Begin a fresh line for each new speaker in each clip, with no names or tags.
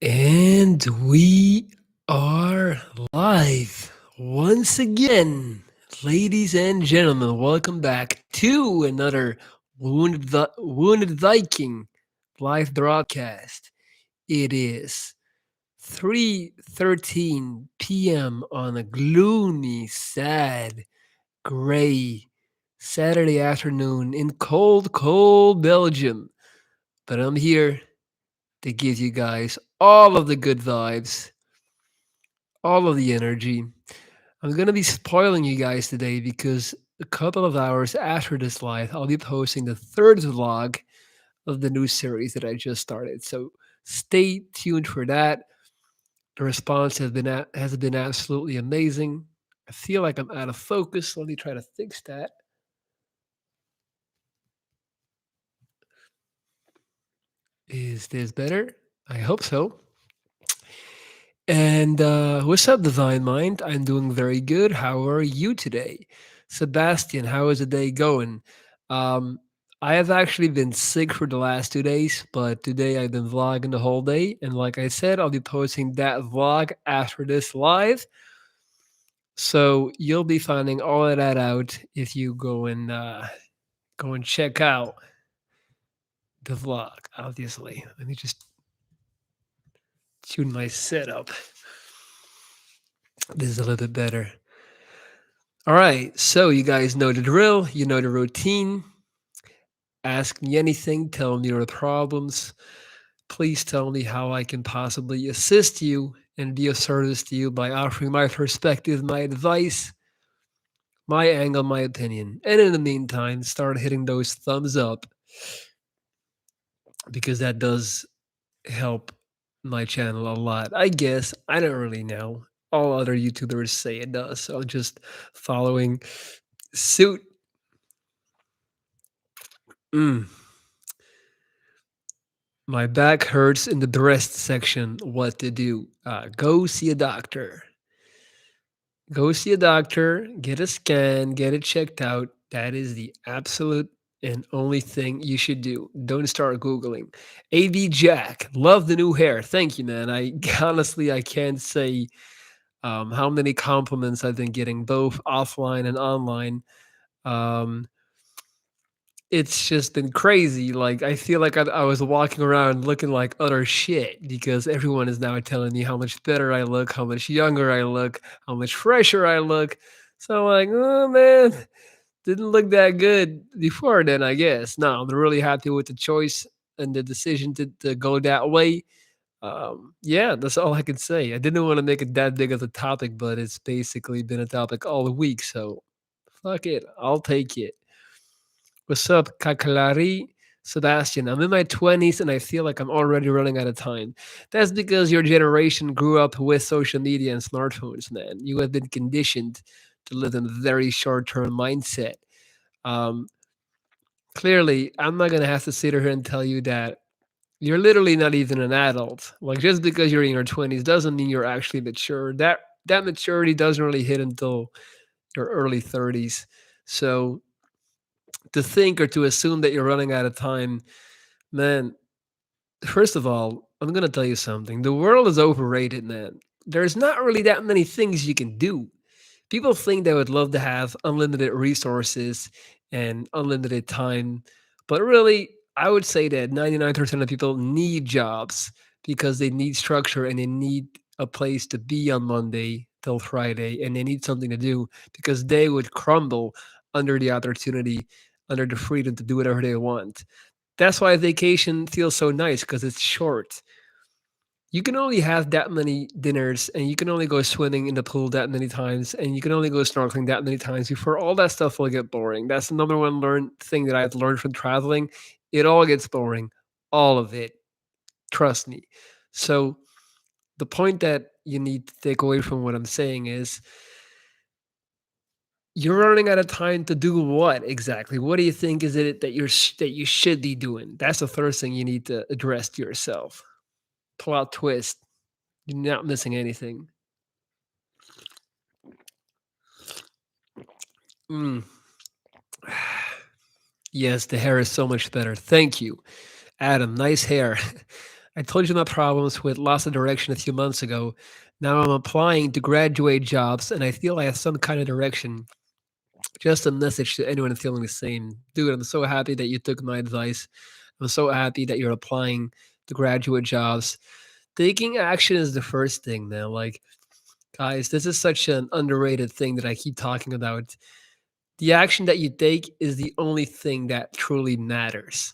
And we are live once again. Ladies and gentlemen, welcome back to another Wounded Viking live broadcast. It is 3:13 p.m. on a gloomy, sad, gray Saturday afternoon in cold Belgium. But I'm here to give you guys all of the good vibes, all of the energy. I'm going to be spoiling you guys today because a couple of hours after this live, I'll be posting the third vlog of the new series that I just started. So stay tuned for that. The response has been absolutely amazing. I feel like I'm out of focus. Let me try to fix that. Is this better? I hope so. And what's up, Divine Mind? I'm doing very good. How are you today? Sebastian, how is the day going? Um, I have actually been sick for the last 2 days, but today I've been vlogging the whole day. And like I said, I'll be posting that vlog after this live. So you'll be finding all of that out if you go and check out the vlog, obviously. Let me just tune my setup. This is a little bit better. All right, so you guys know the drill, you know the routine. Ask me anything, tell me your problems. Please tell me how I can possibly assist you and be of service to you by offering my perspective, my advice, my angle, my opinion. And in the meantime, start hitting those thumbs up because that does help my channel a lot. I guess I don't really know. All other YouTubers say it does, so I'm just following suit. Mm. My back hurts in the breast section. What to do? Go see a doctor. Go see a doctor, get a scan, get it checked out. That is the absolute and only thing you should do. Don't start Googling. AB Jack, love the new hair. Thank you, man. I honestly, I can't say how many compliments I've been getting, both offline and online. Um, it's just been crazy. Like I feel like I was walking around looking like utter shit because everyone is now telling me how much better I look, how much younger I look, how much fresher I look. So I'm like, oh man, didn't look that good before then, I guess. No, I'm really happy with the choice and the decision to go that way. Yeah, that's all I can say. I didn't want to make it that big of a topic, but it's basically been a topic all week. So fuck it, I'll take it. What's up, Kakalari? Sebastian, I'm in my 20s and I feel like I'm already running out of time. That's because your generation grew up with social media and smartphones, man. You have been conditioned to live in a very short term mindset. Um, Clearly, I'm not going to have to sit here and tell you that you're literally not even an adult. Like, just because you're in your 20s doesn't mean you're actually mature. That maturity doesn't really hit until your early 30s. So, to think or to assume that you're running out of time, man, first of all, I'm going to tell you something. The world is overrated, man. There's not really that many things you can do. People think they would love to have unlimited resources and unlimited time, but really, I would say that 99% of people need jobs because they need structure and they need a place to be on Monday till Friday and they need something to do because they would crumble under the opportunity, under the freedom to do whatever they want. That's why vacation feels so nice because it's short. You can only have that many dinners and you can only go swimming in the pool that many times and you can only go snorkeling that many times before all that stuff will get boring. That's the number one thing that I've learned from traveling. It all gets boring. All of it. Trust me. So the point that you need to take away from what I'm saying is you're running out of time to do what exactly? What do you think is it that that you should be doing? That's the first thing you need to address to yourself. Plot twist. You're not missing anything. Mm. Yes, the hair is so much better. Thank you, Adam. Nice hair. I told you my problems with loss of direction a few months ago. Now I'm applying to graduate jobs and I feel I have some kind of direction. Just a message to anyone feeling the same. Dude, I'm so happy that you took my advice. I'm so happy that you're applying to graduate jobs. Taking action is the first thing, man. Like, guys, this is such an underrated thing that I keep talking about. The action that you take is the only thing that truly matters.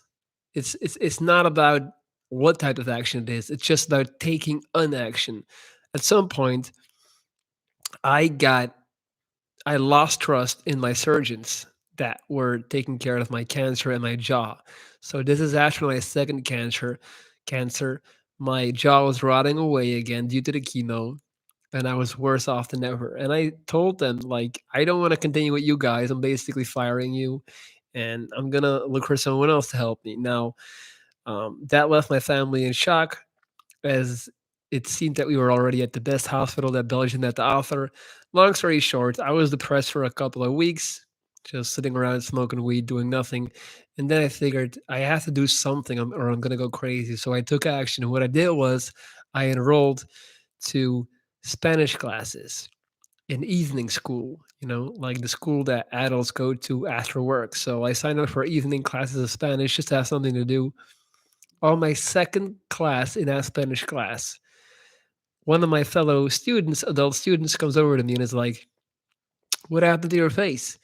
It's not about what type of action it is. It's just about taking an action. At some point, I got I lost trust in my surgeons that were taking care of my cancer and my jaw. So this is after my second cancer. My jaw was rotting away again due to the chemo, and I was worse off than ever. And I told them, like, I don't want to continue with you guys. I'm basically firing you, and I'm gonna look for someone else to help me. Now, that left my family in shock as it seemed that we were already at the best hospital that Belgium had to offer. Long story short, I was depressed for a couple of weeks, just sitting around smoking weed, doing nothing. And then I figured I have to do something or I'm going to go crazy. So I took action. And what I did was I enrolled to Spanish classes in evening school, like the school that adults go to after work. So I signed up for evening classes of Spanish just to have something to do. On my second class in that Spanish class, one of my fellow students, adult students, comes over to me and is like, "What happened to your face?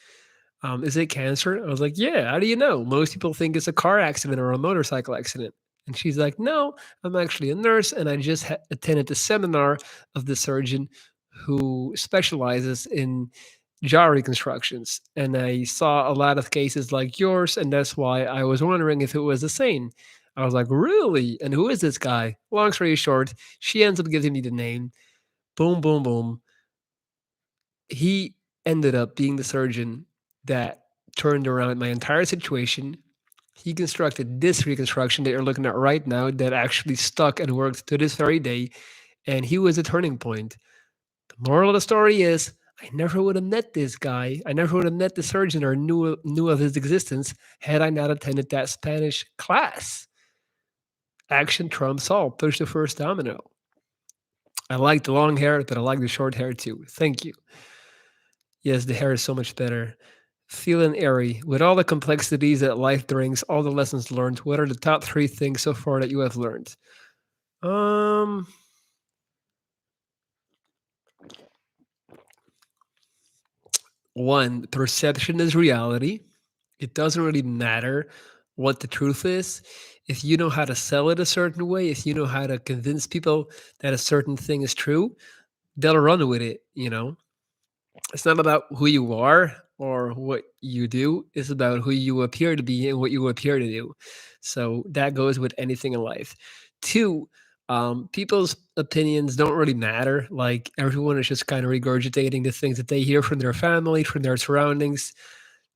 Is it cancer?" I was like, "Yeah. How do you know? Most people think it's a car accident or a motorcycle accident." And she's like, "No, I'm actually a nurse, and I just attended the seminar of the surgeon who specializes in jaw reconstructions, and I saw a lot of cases like yours, and that's why I was wondering if it was the same." I was like, "Really? And who is this guy?" Long story short, she ends up giving me the name. Boom, boom, boom. He ended up being the surgeon that turned around my entire situation. He constructed this reconstruction that you're looking at right now that actually stuck and worked to this very day. And he was a turning point. The moral of the story is I never would have met this guy. I never would have met the surgeon or knew of his existence had I not attended that Spanish class. Action trumps all. Push the first domino. I like the long hair, but I like the short hair too. Thank you. Yes, the hair is so much better. Feeling airy. With all the complexities that life brings, all the lessons learned, what are the top three things so far that you have learned? Um, One, perception is reality. It doesn't really matter what the truth is. If you know how to sell it a certain way, if you know how to convince people that a certain thing is true, they'll run with it. It's not about who you are or what you do. It's about who you appear to be and what you appear to do. So that goes with anything in life. Two, people's opinions don't really matter. Like everyone is just kind of regurgitating the things that they hear from their family, from their surroundings.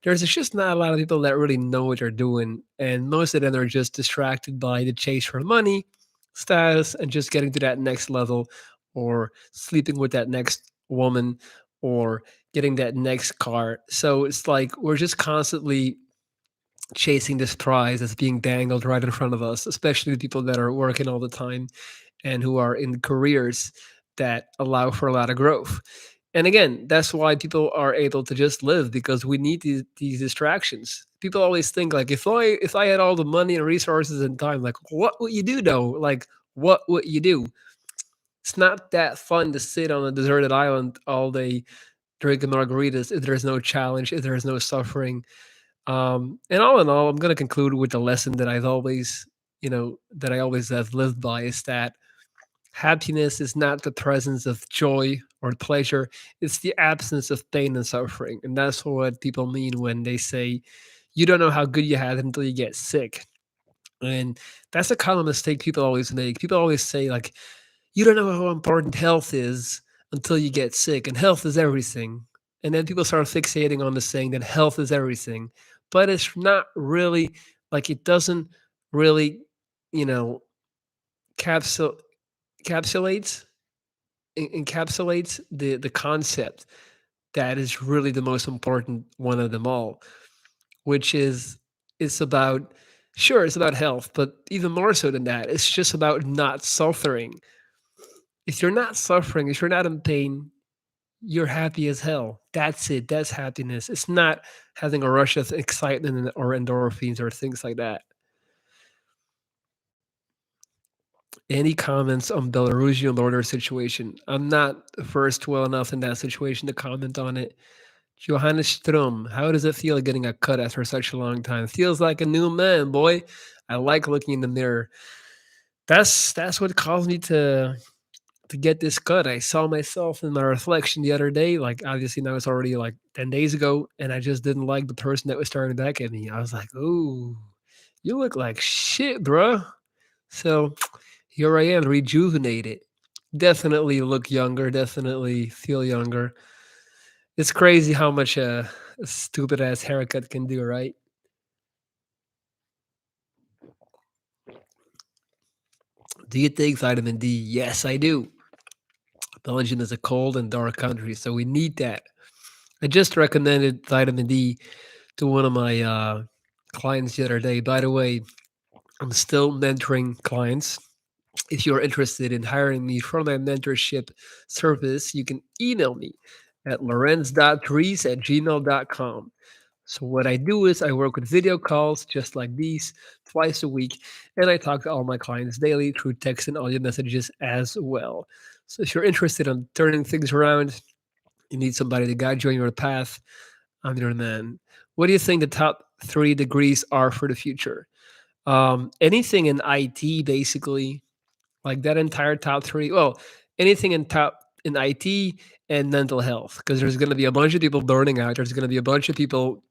There's just not a lot of people that really know what they're doing. And most of them are just distracted by the chase for money, status, and just getting to that next level or sleeping with that next woman or getting that next car. So it's like we're just constantly chasing this prize that's being dangled right in front of us, especially the people that are working all the time and who are in careers that allow for a lot of growth. And again, that's why people are able to just live because we need these distractions. People always think like if I had all the money and resources and time, like what would you do though? Like what would you do? It's not that fun to sit on a deserted island all day drinking margaritas if there's no challenge, if there's no suffering. And all in all, I'm going to conclude with the lesson that that I always have lived by is that happiness is not the presence of joy or pleasure, it's the absence of pain and suffering. And that's what people mean when they say, you don't know how good you had it until you get sick. And that's a common mistake people always make. People always say, like, you don't know how important health is until you get sick, and health is everything. And then people start fixating on the saying that health is everything. But it's not really like it doesn't really, you know, capsul encapsulates encapsulates the concept that is really the most important one of them all, which is it's about Sure, it's about health, but even more so than that, it's just about not suffering. If you're not suffering, if you're not in pain, you're happy as hell. That's it. That's happiness. It's not having a rush of excitement or endorphins or things like that. Any comments on Belarusian border situation? I'm not versed well enough in that situation to comment on it. Johannes Strom, how does it feel getting a cut after such a long time? Feels like a new man, boy. I like looking in the mirror. That's what caused me to get this cut. I saw myself in my reflection the other day. Like obviously now it's already like 10 days ago, and I just didn't like the person that was staring back at me. I was like, "Ooh, you look like shit, bruh." So here I am, rejuvenated. Definitely look younger. Definitely feel younger. It's crazy how much a stupid ass haircut can do, right? Do you take vitamin D? Yes, I do. Belgium is a cold and dark country, so we need that. I just recommended vitamin D to one of my clients the other day. By the way, I'm still mentoring clients. If you're interested in hiring me for my mentorship service, you can email me at lorenz.trees@gmail.com. So what I do is I work with video calls just like these twice a week, and I talk to all my clients daily through text and audio messages as well. So if you're interested in turning things around, you need somebody to guide you on your path, I'm your man. What do you think the top 3 degrees are for the future? Anything in IT, basically, like that entire top three. Well, anything in IT and mental health, because there's going to be a bunch of people burning out. There's going to be a bunch of people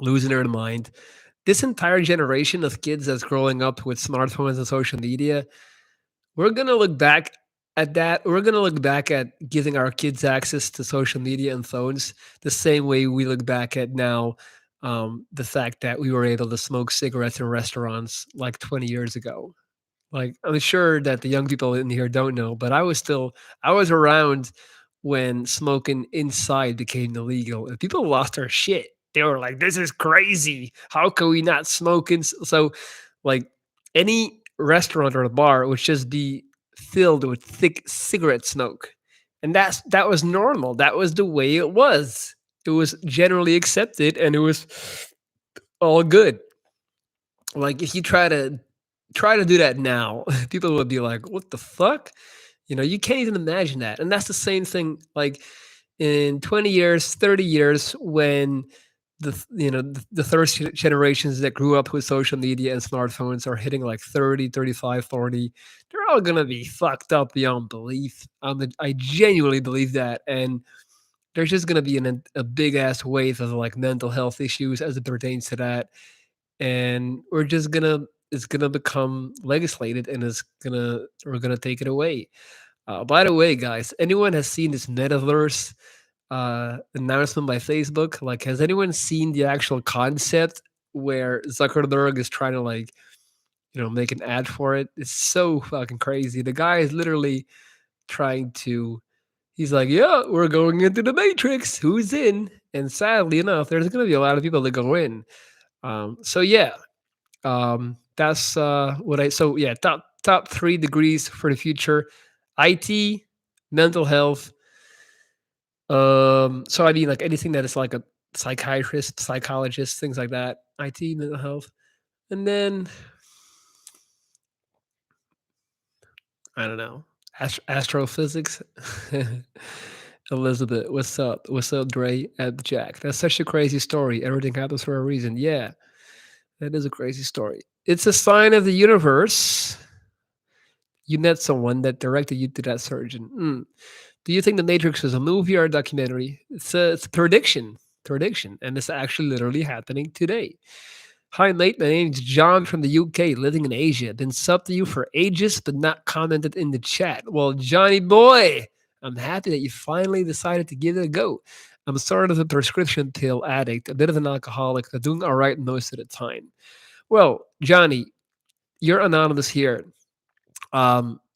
losing their mind. This entire generation of kids that's growing up with smartphones and social media, we're going to look back at that. We're going to look back at giving our kids access to social media and phones the same way we look back at now the fact that we were able to smoke cigarettes in restaurants like 20 years ago. Like, I'm sure that the young people in here don't know, but I was around when smoking inside became illegal and people lost their shit. They were like, this is crazy. How can we not smoke? So, like, any restaurant or bar would just be filled with thick cigarette smoke. And that was normal. That was the way it was. It was generally accepted and it was all good. Like if you try to do that now, people would be like, "What the fuck?" You can't even imagine that. And that's the same thing like in 20 years, 30 years when the third generations that grew up with social media and smartphones are hitting like 30, 35, 40. They're all going to be fucked up beyond belief. I genuinely believe that, and there's just going to be a big ass wave of like mental health issues as it pertains to that, and it's gonna become legislated, and we're gonna take it away. By the way, guys, anyone has seen this metaverse announcement by Facebook? Like, has anyone seen the actual concept where Zuckerberg is trying to like make an ad for it? It's so fucking crazy. The guy is literally trying to. He's like, yeah, we're going into the Matrix. Who's in? And sadly enough, there's going to be a lot of people that go in. So yeah, that's what I so yeah, top 3 degrees for the future. IT, mental health. So I mean like anything that is like a psychiatrist, psychologist, things like that. IT, mental health. And then I don't know. Astrophysics. Elizabeth, what's up? What's up, Dre at Jack? That's such a crazy story. Everything happens for a reason. Yeah, that is a crazy story. It's a sign of the universe. You met someone that directed you to that surgeon. Do you think The Matrix is a movie or a documentary? It's a prediction. Prediction. And it's actually literally happening today. Hi, mate. My name's John from the UK, living in Asia. Been sub to you for ages, but not commented in the chat. Well, Johnny boy, I'm happy that you finally decided to give it a go. I'm sort of a prescription pill addict, a bit of an alcoholic, but doing all right most of the time. Well, Johnny, you're anonymous here.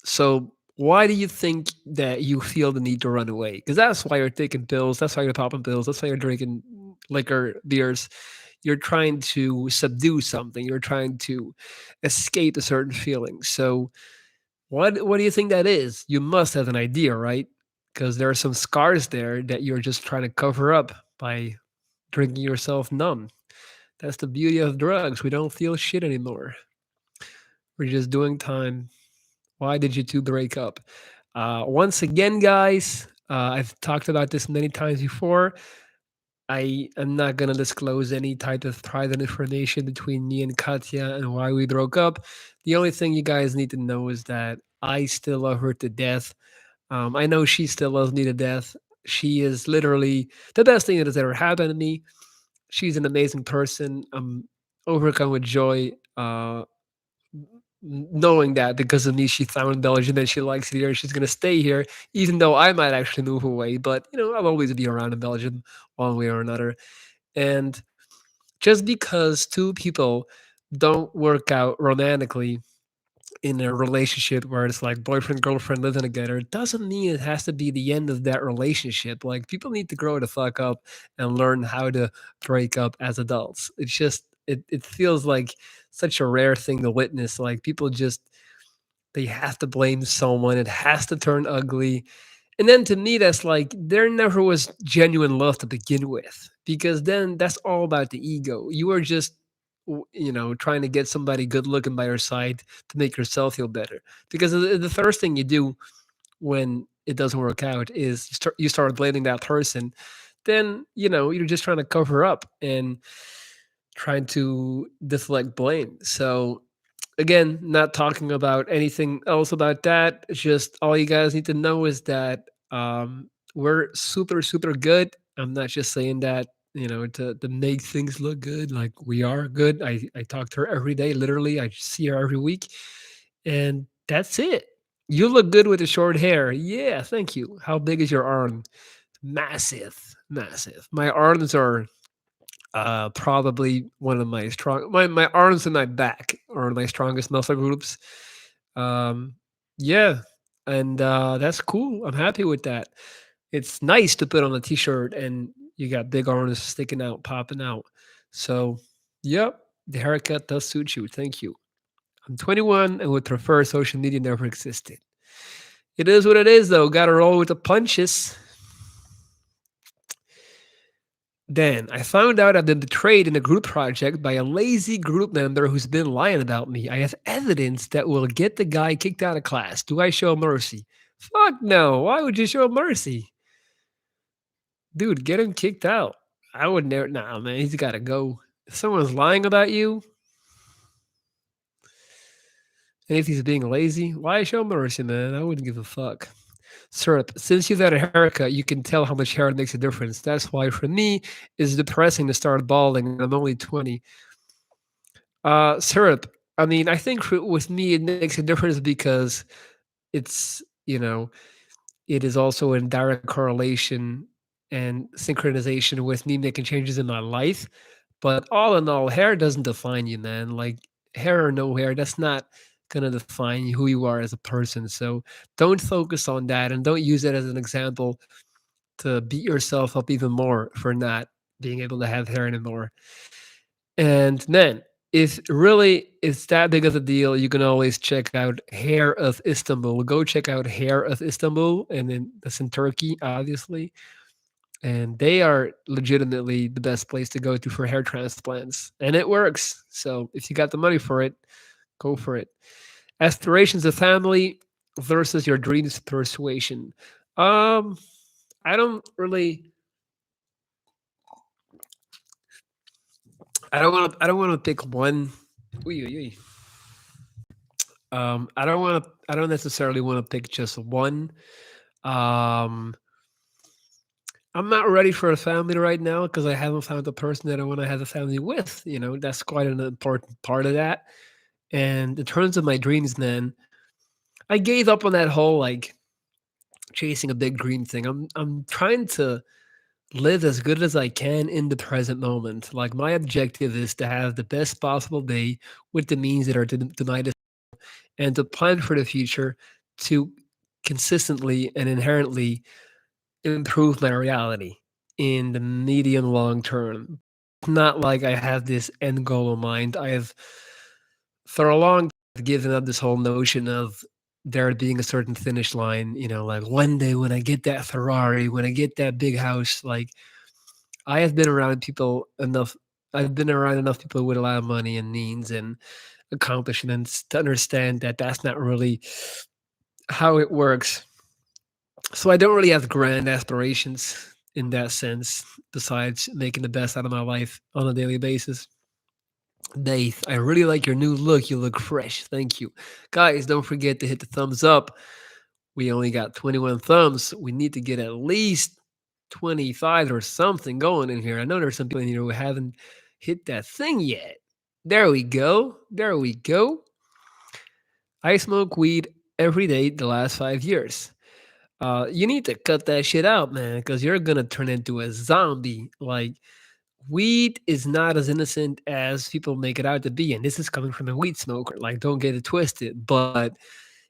So why do you think that you feel the need to run away? Because that's why you're taking pills. That's why you're popping pills. That's why you're drinking liquor, beers. you're trying to subdue something, you're trying to escape a certain feeling. So what do you think that is? You must have an idea, right? Because there are some scars there that you're just trying to cover up by drinking yourself numb. That's the beauty of drugs. We don't feel shit anymore. We're just doing time. Why did you two break up? Once again, guys, I've talked about this many times before. I am not going to disclose any type of private information between me and Katya and why we broke up. The only thing you guys need to know is that I still love her to death. I know she still loves me to death. She is literally the best thing that has ever happened to me. She's an amazing person. I'm overcome with joy, knowing that because of me, she found Belgium and she likes it here. She's going to stay here, even though I might actually move away. But, I'll always be around in Belgium one way or another. And just because two people don't work out romantically in a relationship where it's like boyfriend girlfriend living together doesn't mean it has to be the end of that relationship. Like, people need to grow the fuck up and learn how to break up as adults. It's just it feels like such a rare thing to witness. Like, people just they have to blame someone, it has to turn ugly. And then to me, that's like there never was genuine love to begin with, because then that's all about the ego. You are just, trying to get somebody good looking by your side to make yourself feel better. Because the first thing you do when it doesn't work out is you start blaming that person. Then, you're just trying to cover up and trying to deflect blame. So again, not talking about anything else about that. It's just all you guys need to know is that we're super, super good. I'm not just saying that, to make things look good. Like, we are good. I talk to her every day, literally. I see her every week. And that's it. You look good with the short hair. Yeah, thank you. How big is your arm? Massive, massive. My arms are probably one of my arms and my back are my strongest muscle groups. Um, yeah, and that's cool. I'm happy with that. It's nice to put on a t-shirt and you got big arms sticking out, popping out. So, yep, the haircut does suit you. Thank you. I'm 21 and would prefer social media never existed. It is what it is, though. Got to roll with the punches. Then I found out I've been betrayed in a group project by a lazy group member who's been lying about me. I have evidence that will get the guy kicked out of class. Do I show mercy? Fuck no. Why would you show mercy? Dude, get him kicked out. I would never. Nah, man, he's got to go. If someone's lying about you, and if he's being lazy, why show mercy, man? I wouldn't give a fuck. Syrup, since you've had a haircut, you can tell how much hair makes a difference. That's why for me, it's depressing to start balding. And I'm only 20. Syrup. I mean, I think with me it makes a difference because it's it is also in direct correlation and synchronization with me making changes in my life. But all in all, hair doesn't define you, man. Like, hair or no hair, that's not gonna define who you are as a person. So don't focus on that and don't use it as an example to beat yourself up even more for not being able to have hair anymore. And then, if really it's that big of a deal, you can always check out Hair of Istanbul. Go check out Hair of Istanbul, and then that's in Turkey, obviously. And they are legitimately the best place to go to for hair transplants, and it works. So if you got the money for it, go for it. Aspirations of family versus your dreams persuasion. Um, I don't really. I don't want to. I don't want to pick one. Oy, oy, oy. I don't want to. I don't necessarily want to pick just one. Um, I'm not ready for a family right now because I haven't found the person that I want to have a family with. That's quite an important part of that. And in terms of my dreams, then I gave up on that whole like chasing a big dream thing. I'm trying to live as good as I can in the present moment. Like, my objective is to have the best possible day with the means that are to my and to plan for the future to consistently and inherently improve my reality in the medium long term. It's not like I have this end goal in mind. I have for a long time given up this whole notion of there being a certain finish line, like one day when I get that Ferrari, when I get that big house, like I have been around people enough I've been around enough people with a lot of money and means and accomplishments to understand that that's not really how it works. So I don't really have grand aspirations in that sense, besides making the best out of my life on a daily basis. Dave, I really like your new look. You look fresh. Thank you. Guys, don't forget to hit the thumbs up. We only got 21 thumbs. We need to get at least 25 or something going in here. I know there's some people in here who haven't hit that thing yet. There we go. There we go. I smoke weed every day the last 5 years. You need to cut that shit out, man, because you're gonna turn into a zombie. Like weed is not as innocent as people make it out to be, and this is coming from a weed smoker. Like, don't get it twisted. But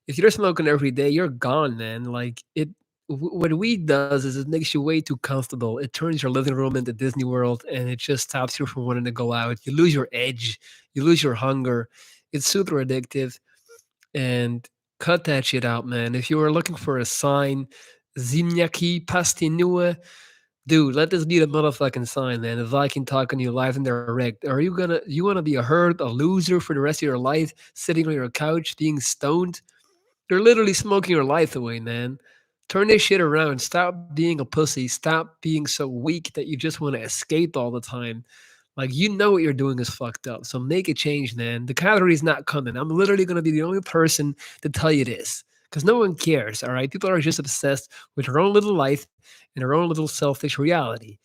if you're smoking every day, you're gone, man. Like what weed does is it makes you way too comfortable. It turns your living room into Disney World, and it just stops you from wanting to go out. You lose your edge, you lose your hunger. It's super addictive, and cut that shit out, man. If you were looking for a sign, Zimniaki Pastinua, dude, let this be the motherfucking sign, man. If I can talk on you live and direct, are you wanna be a herd, a loser for the rest of your life, sitting on your couch being stoned? You're literally smoking your life away, man. Turn this shit around. Stop being a pussy. Stop being so weak that you just want to escape all the time. Like you know what you're doing is fucked up. So make a change, man. The calories not coming. I'm literally gonna be the only person to tell you this. Because no one cares, all right? People are just obsessed with their own little life and their own little selfish reality.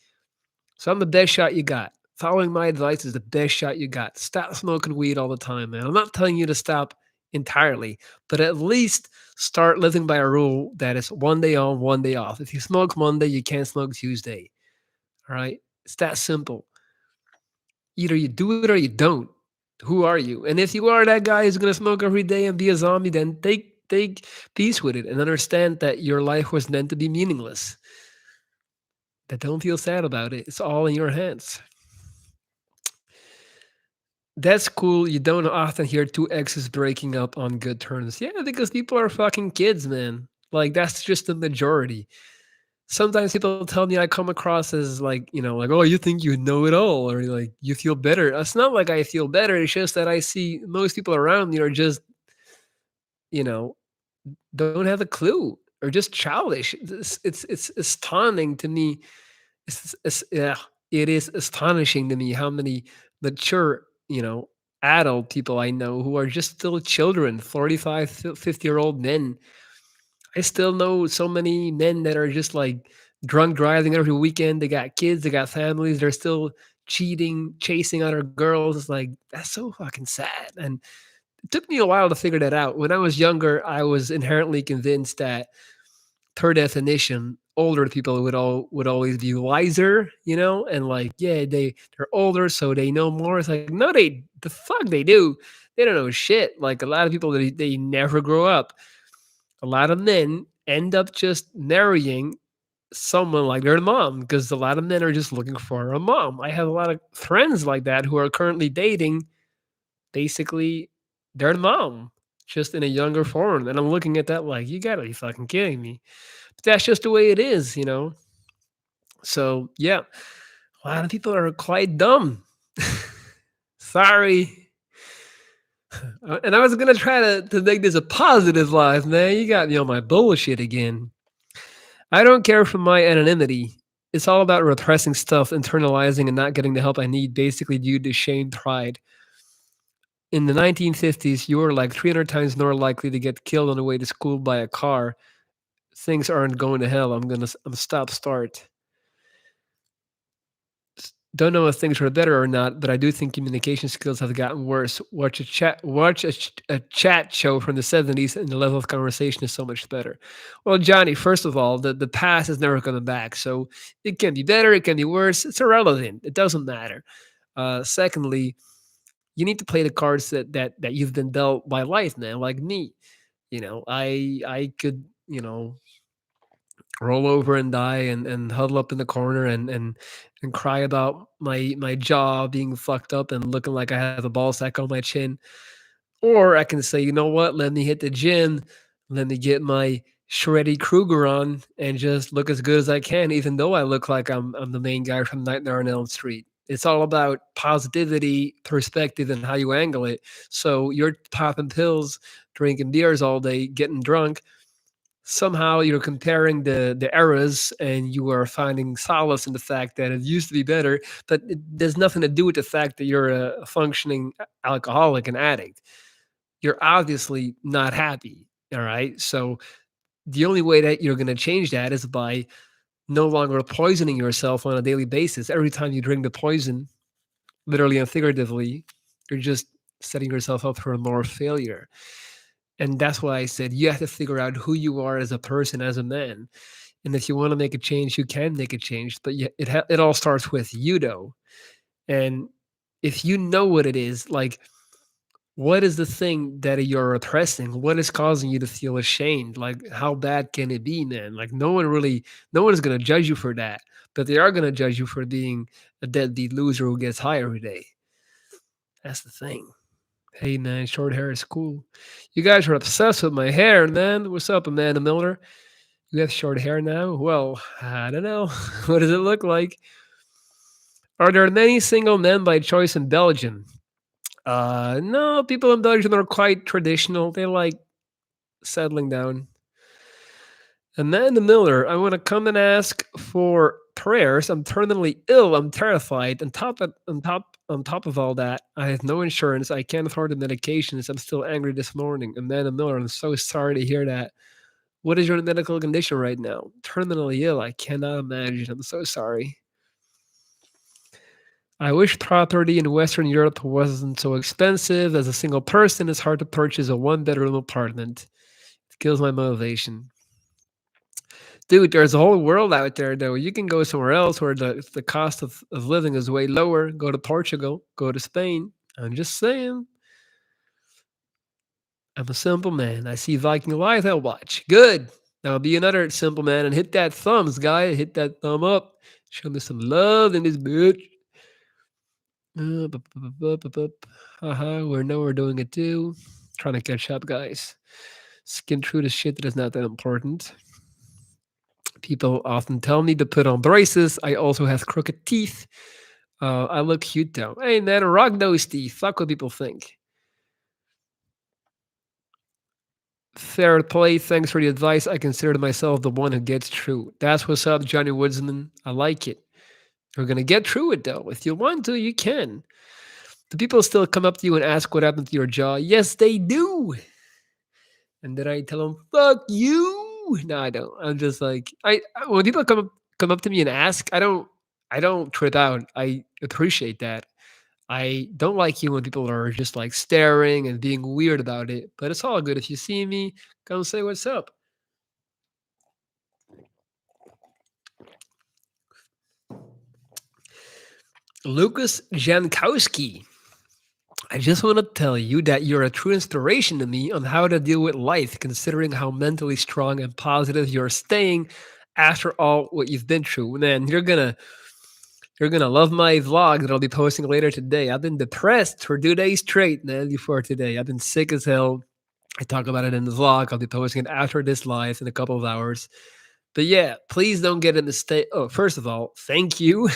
So I'm the best shot you got. Following my advice is the best shot you got. Stop smoking weed all the time, man. I'm not telling you to stop entirely, but at least start living by a rule that is one day on, one day off. If you smoke Monday, you can't smoke Tuesday. All right? It's that simple. Either you do it or you don't. Who are you? And if you are that guy who's gonna smoke every day and be a zombie, then take peace with it and understand that your life was meant to be meaningless. But don't feel sad about it. It's all in your hands. That's cool. You don't often hear two exes breaking up on good terms. Yeah, because people are fucking kids, man. Like that's just the majority. Sometimes people tell me I come across as like, like, oh, you think you know it all, or like you feel better. It's not like I feel better. It's just that I see most people around me are just, you know, don't have a clue or just childish. It's astounding to me. Yeah, it is astonishing to me how many mature, adult people I know who are just still children, 45, 50-year-old men. I still know so many men that are just like drunk driving every weekend. They got kids, they got families, they're still cheating, chasing other girls. It's like, that's so fucking sad. And it took me a while to figure that out. When I was younger, I was inherently convinced that per definition, older people would always be wiser, and like, yeah, they're older, so they know more. It's like, no, the fuck they do. They don't know shit. Like a lot of people, they never grow up. A lot of men end up just marrying someone like their mom because a lot of men are just looking for a mom. I have a lot of friends like that who are currently dating basically their mom, just in a younger form. And I'm looking at that like, you gotta be fucking kidding me. But that's just the way it is. So yeah, a lot of people are quite dumb. Sorry. And I was gonna try to make this a positive life, man. You got me on my bullshit again. I don't care for my anonymity. It's all about repressing stuff, internalizing, and not getting the help I need, basically due to shame pride. In the 1950s, you were like 300 times more likely to get killed on the way to school by a car. Things aren't going to hell. I'm stop start. Don't know if things are better or not, but I do think communication skills have gotten worse. Watch a chat show from the 70s, and the level of conversation is so much better. Well, Johnny, first of all, the past is never coming back, so it can be better, it can be worse. It's irrelevant. It doesn't matter. Secondly, you need to play the cards that you've been dealt by life, man. Like me, I could roll over and die and huddle up in the corner and cry about my jaw being fucked up and looking like I have a ball sack on my chin. Or I can say, you know what? Let me hit the gym. Let me get my Shreddy Krueger on and just look as good as I can, even though I look like I'm the main guy from Nightmare on Elm Street. It's all about positivity, perspective, and how you angle it. So you're popping pills, drinking beers all day, getting drunk. Somehow you're comparing the eras and you are finding solace in the fact that it used to be better, but there's nothing to do with the fact that you're a functioning alcoholic and addict. You're obviously not happy. All right. So the only way that you're going to change that is by no longer poisoning yourself on a daily basis. Every time you drink the poison, literally and figuratively, you're just setting yourself up for more failure. And that's why I said you have to figure out who you are as a person, as a man. And if you want to make a change, you can make a change. But it all starts with you, though. And if you know what it is, like, what is the thing that you're repressing? What is causing you to feel ashamed? Like, how bad can it be, man? Like, no one is going to judge you for that, but they are going to judge you for being a deadbeat loser who gets high every day. That's the thing. Hey, man, short hair is cool. You guys are obsessed with my hair, man. What's up, Amanda Miller? You have short hair now? Well, I don't know. What does it look like? Are there many single men by choice in Belgium? No, people in Belgium are quite traditional. They like settling down. Amanda Miller, I want to come and ask for prayers. I'm terminally ill. I'm terrified. On top of all that, I have no insurance. I can't afford the medications. I'm still angry this morning. Amanda Miller, I'm so sorry to hear that. What is your medical condition right now? Terminally ill. I cannot imagine. I'm so sorry. I wish property in Western Europe wasn't so expensive. As a single person, it's hard to purchase a one-bedroom apartment. It kills my motivation. Dude, there's a whole world out there, though. You can go somewhere else where the cost of living is way lower. Go to Portugal, go to Spain. I'm just saying. I'm a simple man. I see Viking Life, I'll watch. Good. Now be another simple man and hit that thumbs, guy. Hit that thumb up. Show me some love in this bitch. We know we're doing it too. Trying to catch up, guys. Skin through the shit that is not that important. People often tell me to put on braces. I also have crooked teeth. I look cute though. Hey man, rock those teeth. Fuck what people think. Fair play. Thanks for the advice. I consider myself the one who gets through. That's what's up, Johnny Woodsman. I like it. You're gonna get through it though. If you want to, you can. Do people still come up to you and ask what happened to your jaw? Yes, they do. And then I tell them, "Fuck you." No, I don't. I'm just like when people come up to me and ask, I don't trip out. I appreciate that. I don't like you when people are just like staring and being weird about it. But it's all good. If you see me, come say what's up. Lucas Jankowski. I just want to tell you that you're a true inspiration to me on how to deal with life, considering how mentally strong and positive you're staying after all what you've been through. Man, you're gonna love my vlog that I'll be posting later today. I've been depressed for 2 days straight, man, before today. I've been sick as hell. I talk about it in the vlog. I'll be posting it after this live in a couple of hours. But yeah, please don't get a mistake. Oh, first of all, thank you.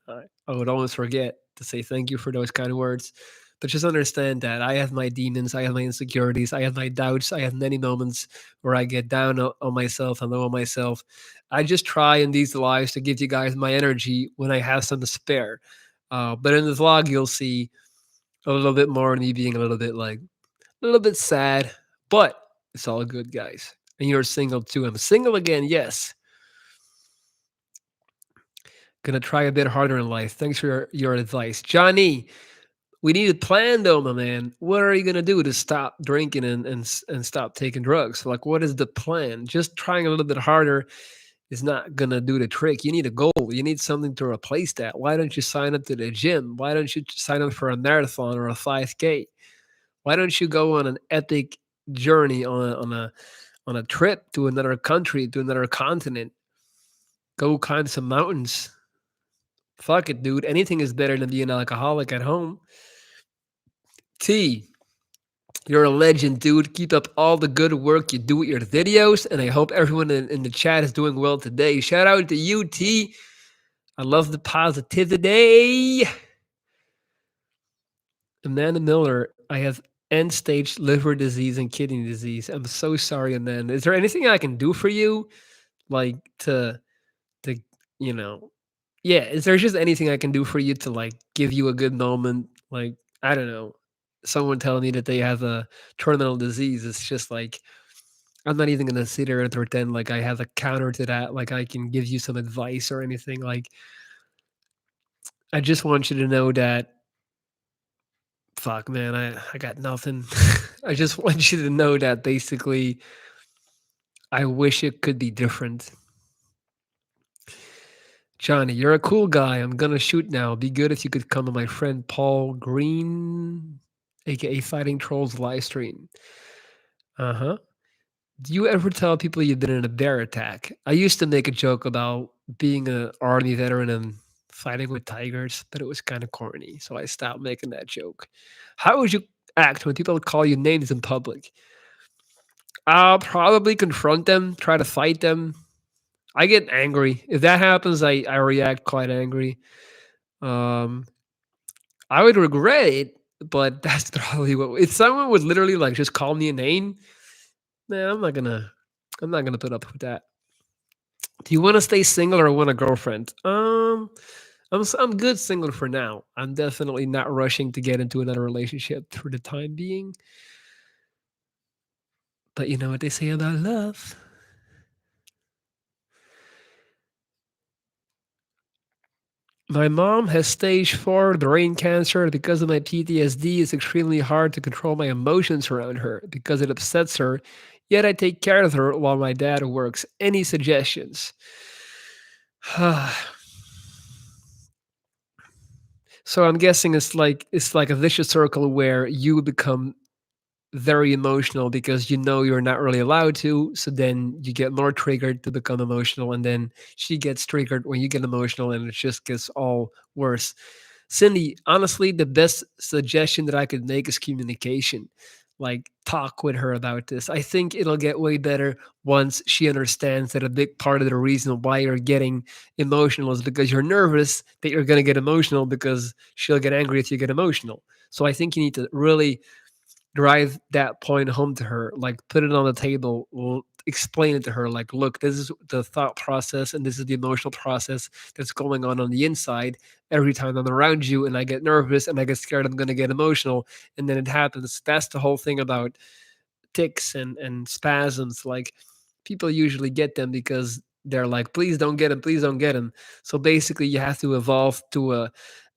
I would almost forget to say thank you for those kind of words. But just understand that I have my demons, I have my insecurities, I have my doubts, I have many moments where I get down on myself and low on myself. I just try in these lives to give you guys my energy when I have some to spare. But in the vlog, you'll see a little bit more of me being a little bit like a little bit sad, but it's all good, guys. And you're single too. I'm single again, yes. Gonna try a bit harder in life. Thanks for your advice. Johnny, we need a plan though, my man. What are you gonna do to stop drinking and stop taking drugs? Like, what is the plan? Just trying a little bit harder is not gonna do the trick. You need a goal. You need something to replace that. Why don't you sign up to the gym? Why don't you sign up for a marathon or a 5K? Why don't you go on an epic journey on a trip to another country, to another continent? Go climb some mountains. Fuck it, dude. Anything is better than being an alcoholic at home. T, you're a legend, dude. Keep up all the good work you do with your videos, and I hope everyone in the chat is doing well today. Shout out to you, T. I love the positivity. Amanda Miller, I have end stage liver disease and kidney disease. I'm so sorry, Amanda. Is there anything I can do for you? Like to you know, yeah, is there just anything I can do for you to like give you a good moment? Like, I don't know, someone telling me that they have a terminal disease. It's just like I'm not even gonna sit there and pretend like I have a counter to that, like I can give you some advice or anything. Like, I just want you to know that fuck man, I got nothing. I just want you to know that basically I wish it could be different. Johnny, you're a cool guy. I'm gonna shoot now. Be good if you could come to my friend Paul Green, aka Fighting Trolls live stream. Uh huh. Do you ever tell people you've been in a bear attack? I used to make a joke about being an army veteran and fighting with tigers, but it was kind of corny, so I stopped making that joke. How would you act when people call you names in public? I'll probably confront them, try to fight them. I get angry. If that happens, I react quite angry. Um, I would regret it, but that's probably what if someone would literally, like, just call me a name, man, I'm not gonna put up with that. Do you wanna stay single or want a girlfriend? I'm good single for now. I'm definitely not rushing to get into another relationship for the time being, but you know what they say about love. My mom has stage 4 brain cancer. Because of my PTSD, it's extremely hard to control my emotions around her because it upsets her. Yet I take care of her while my dad works. Any suggestions? So I'm guessing it's like a vicious circle where you become very emotional because you know you're not really allowed to. So then you get more triggered to become emotional, and then she gets triggered when you get emotional, and it just gets all worse. Cindy, honestly, the best suggestion that I could make is communication. Like, talk with her about this. I think it'll get way better once she understands that a big part of the reason why you're getting emotional is because you're nervous that you're going to get emotional because she'll get angry if you get emotional. So I think you need to really drive that point home to her, like put it on the table, explain it to her, like, look, this is the thought process and this is the emotional process that's going on the inside. Every time I'm around you and I get nervous and I get scared, I'm going to get emotional, and then it happens. That's the whole thing about tics and spasms. Like, people usually get them because they're like, please don't get him, please don't get him. So basically you have to evolve to a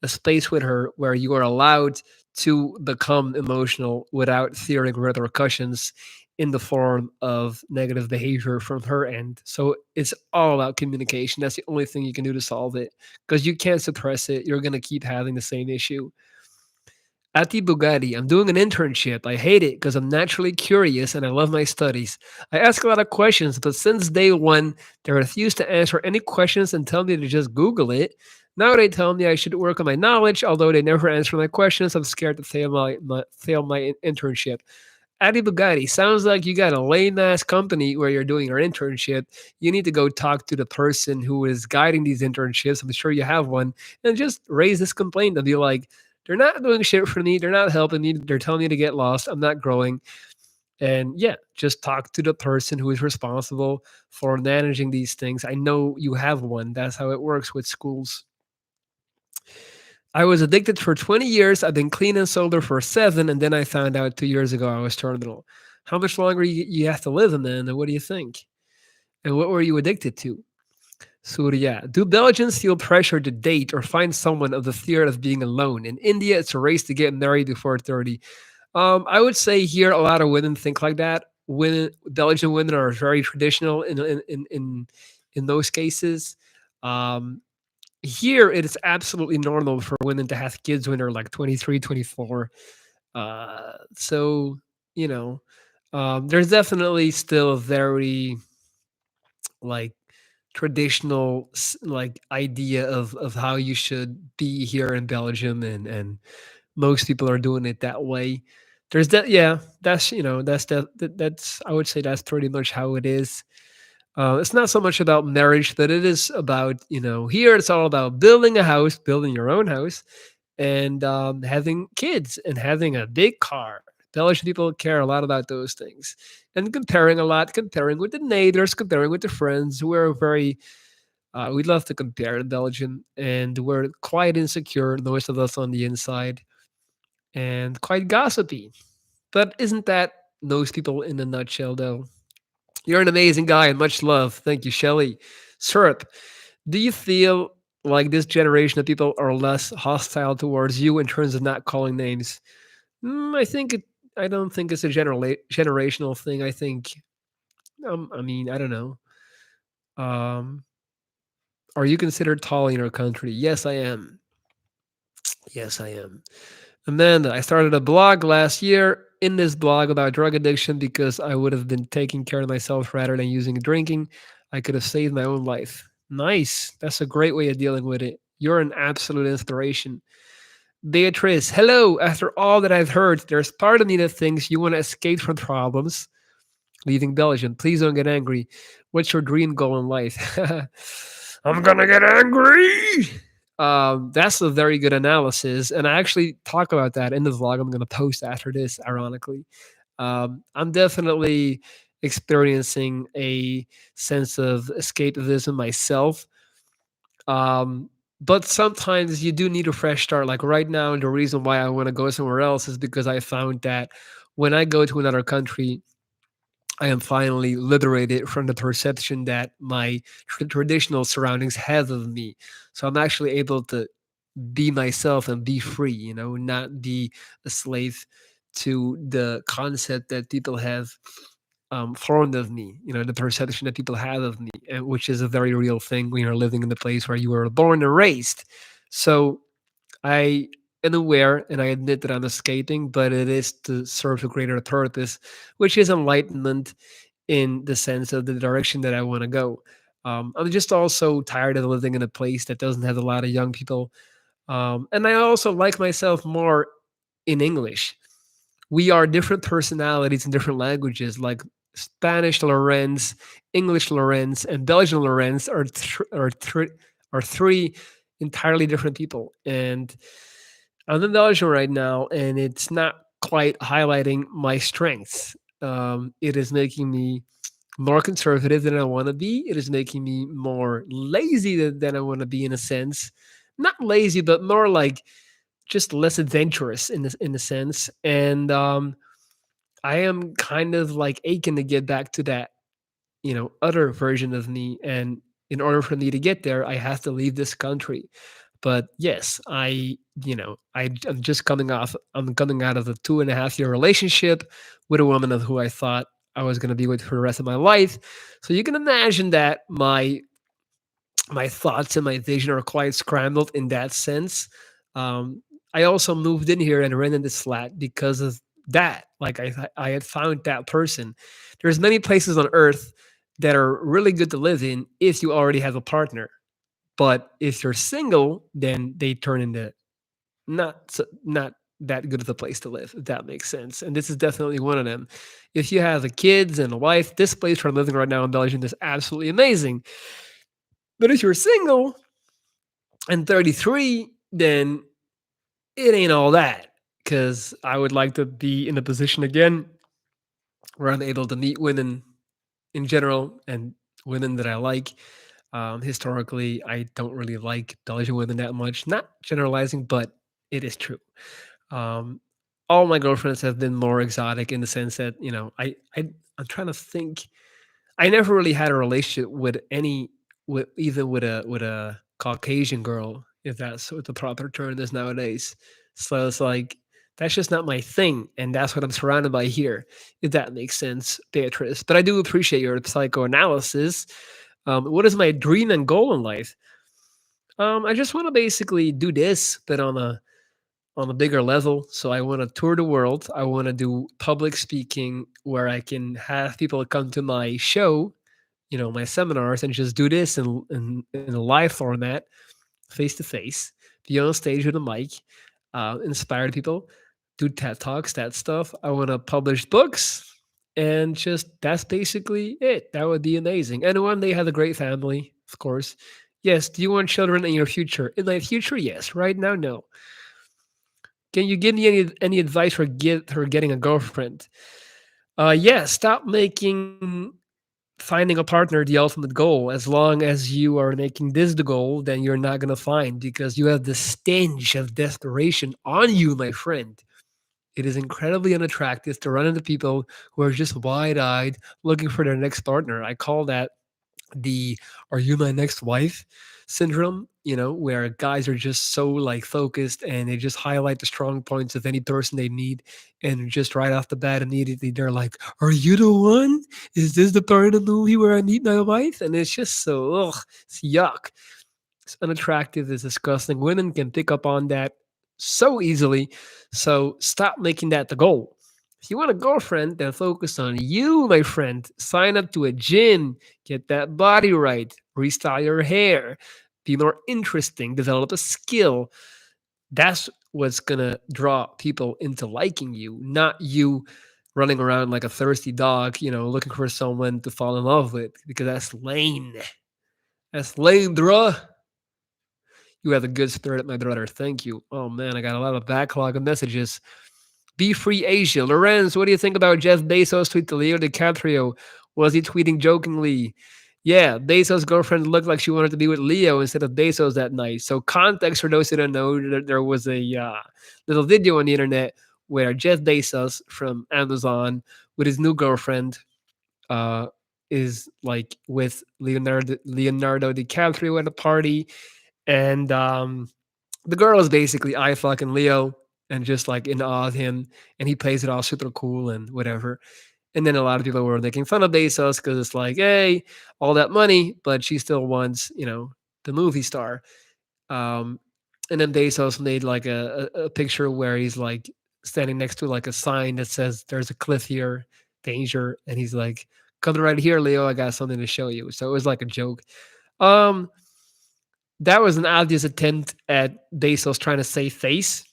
space with her where you are allowed to become emotional without fearing repercussions in the form of negative behavior from her end. So it's all about communication. That's the only thing you can do to solve it, because you can't suppress it. You're going to keep having the same issue. Ati Bugatti, I'm doing an internship. I hate it because I'm naturally curious and I love my studies. I ask a lot of questions, but since day one, they refuse to answer any questions and tell me to just Google it. Now they tell me I should work on my knowledge, although they never answer my questions. I'm scared to fail my internship. Adi Bugatti, sounds like you got a lame ass company where you're doing your internship. You need to go talk to the person who is guiding these internships. I'm sure you have one, and just raise this complaint and be like, they're not doing shit for me. They're not helping me. They're telling me to get lost. I'm not growing. And yeah, just talk to the person who is responsible for managing these things. I know you have one. That's how it works with schools. I was addicted for 20 years. I've been clean and sober for 7, and then I found out 2 years ago I was terminal. How much longer you have to live, man? And what do you think? And what were you addicted to? Surya, do Belgians feel pressure to date or find someone of the fear of being alone? In India, it's a race to get married before 30. I would say here a lot of women think like that. Women, Belgian women are very traditional in those cases. Um, Here it is absolutely normal for women to have kids when they're like 23, 24. So, you know, there's definitely still a very like like idea of how you should be here in Belgium, and most people are doing it that way. There's that, yeah. That's that's, I would say that's pretty much how it is. It's not so much about marriage, but it is about, here it's all about building a house, building your own house, and having kids and having a big car. Belgian people care a lot about those things, and comparing a lot, comparing with the neighbors, comparing with the friends. We're very we love to compare in Belgium, and we're quite insecure, most of us on the inside, and quite gossipy. But isn't that those people in a nutshell, though? You're an amazing guy and much love. Thank you, Shelly. Syrup, do you feel like this generation of people are less hostile towards you in terms of not calling names? I think I don't think it's a generational thing. I think, I mean, I don't know. Um, are you considered tall in your country? Yes, I am. Yes, I am. Amanda, I started a blog last year, in this blog about drug addiction, because I would have been taking care of myself rather than using drinking. I could have saved my own life. Nice. That's a great way of dealing with it. You're an absolute inspiration. Beatrice, hello. After all that I've heard, there's part of me that thinks you want to escape from problems, leaving Belgium. Please don't get angry. What's your dream goal in life? I'm gonna get angry. That's a very good analysis, and I actually talk about that in the vlog I'm gonna post after this. Ironically, I'm definitely experiencing a sense of escapism myself. Um, but sometimes you do need a fresh start. Like right now, the reason why I want to go somewhere else is because I found that when I go to another country, I am finally liberated from the perception that my traditional surroundings have of me. So I'm actually able to be myself and be free, not be a slave to the concept that people have formed of me, the perception that people have of me, which is a very real thing when you're living in the place where you were born and raised. So I am aware and I admit that I'm escaping, but it is to serve a greater purpose, which is enlightenment in the sense of the direction that I want to go. I'm just also tired of living in a place that doesn't have a lot of young people. And I also like myself more in English. We are different personalities in different languages, like Spanish Lorenz, English Lorenz, and Belgian Lorenz are three entirely different people. And I'm in Belgium right now, and it's not quite highlighting my strengths. It is making me more conservative than I want to be. It is making me more lazy than I want to be, in a sense. Not lazy, but more like just less adventurous in a sense. And I am kind of like aching to get back to that, other version of me. And in order for me to get there, I have to leave this country. But yes, I'm just I'm coming out of a 2.5 year relationship with a woman of who I thought I was going to be with for the rest of my life. So you can imagine that my thoughts and my vision are quite scrambled in that sense. Um, I also moved in here and rented this flat because of that. Like I had found that person. There's many places on earth that are really good to live in if you already have a partner. But if you're single, then they turn into not that good of a place to live, if that makes sense. And this is definitely one of them. If you have a kids and a wife, this place where I'm living right now in Belgium is absolutely amazing. But if you're single and 33, then it ain't all that. Because I would like to be in a position again where I'm able to meet women in general and women that I like. Historically, I don't really like Belgian women that much. Not generalizing, but it is true. Um, all my girlfriends have been more exotic in the sense that, I'm trying to think. I never really had a relationship with any, with even with a Caucasian girl, if that's what the proper term is nowadays. So it's like that's just not my thing, and that's what I'm surrounded by here, if that makes sense, Beatrice. But I do appreciate your psychoanalysis. What is my dream and goal in life? I just want to basically do this, but on a bigger level. So I want to tour the world. I want to do public speaking where I can have people come to my show my seminars and just do this in a live format, face to face, be on stage with a mic, inspire people, do TED Talks, that stuff. I want to publish books, and just that's basically it. That would be amazing. And one day have a great family, of course. Yes. Do you want children in your future? In my future, yes. Right now, no. Can you give me any advice for getting a girlfriend? Yeah. Stop making finding a partner the ultimate goal. As long as you are making this the goal, then you're not gonna find, because you have the stench of desperation on you, my friend. It is incredibly unattractive to run into people who are just wide-eyed looking for their next partner. I call that the "Are you my next wife?" syndrome, where guys are just so like focused and they just highlight the strong points of any person they meet. And just right off the bat, immediately they're like, "Are you the one? Is this the part of the movie where I meet my wife?" And it's just so, ugh, it's yuck. It's unattractive, it's disgusting. Women can pick up on that so easily. So stop making that the goal. If you want a girlfriend, then focus on you, my friend. Sign up to a gym, get that body right, restyle your hair, be more interesting, develop a skill. That's what's gonna draw people into liking you, not you running around like a thirsty dog, looking for someone to fall in love with, because that's lame. That's lame, bruh. You have a good spirit, my brother. Thank you. Oh man, I got a lot of backlog of messages. Be free Asia. Lorenz, what do you think about Jeff Bezos' tweet to Leo DiCaprio? Was he tweeting jokingly? Yeah, Bezos' girlfriend looked like she wanted to be with Leo instead of Bezos that night. So, context for those who don't know, there was a little video on the internet where Jeff Bezos from Amazon with his new girlfriend uh, is like with Leonardo DiCaprio at a party, and the girl is basically I fucking Leo and just like in awe of him, and he plays it all super cool and whatever. And then a lot of people were making fun of Bezos because it's like, hey, all that money, but she still wants, the movie star. Um, and then Bezos made like a picture where he's like standing next to like a sign that says, "There's a cliff here, danger," and he's like, "Come right here, Leo. I got something to show you." So it was like a joke. Um, that was an obvious attempt at Bezos trying to save face,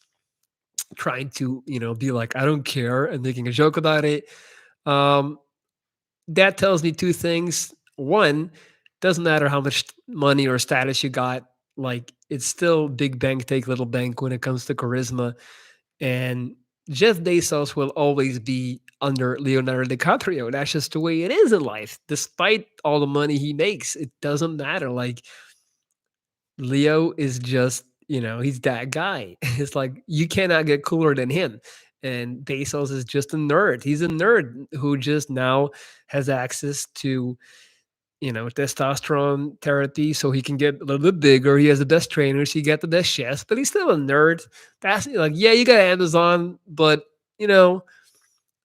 trying to, be like, "I don't care," and making a joke about it. Um, that tells me two things. One, doesn't matter how much money or status you got, like it's still big bank take little bank when it comes to charisma. And Jeff Bezos will always be under Leonardo DiCaprio. That's just the way it is in life. Despite all the money he makes, it doesn't matter. Like Leo is just, he's that guy. It's like you cannot get cooler than him. And Bezos is just a nerd. He's a nerd who just now has access to, testosterone therapy so he can get a little bit bigger. He has the best trainers, he got the best chefs, but he's still a nerd. That's like, yeah, you got Amazon, but you know,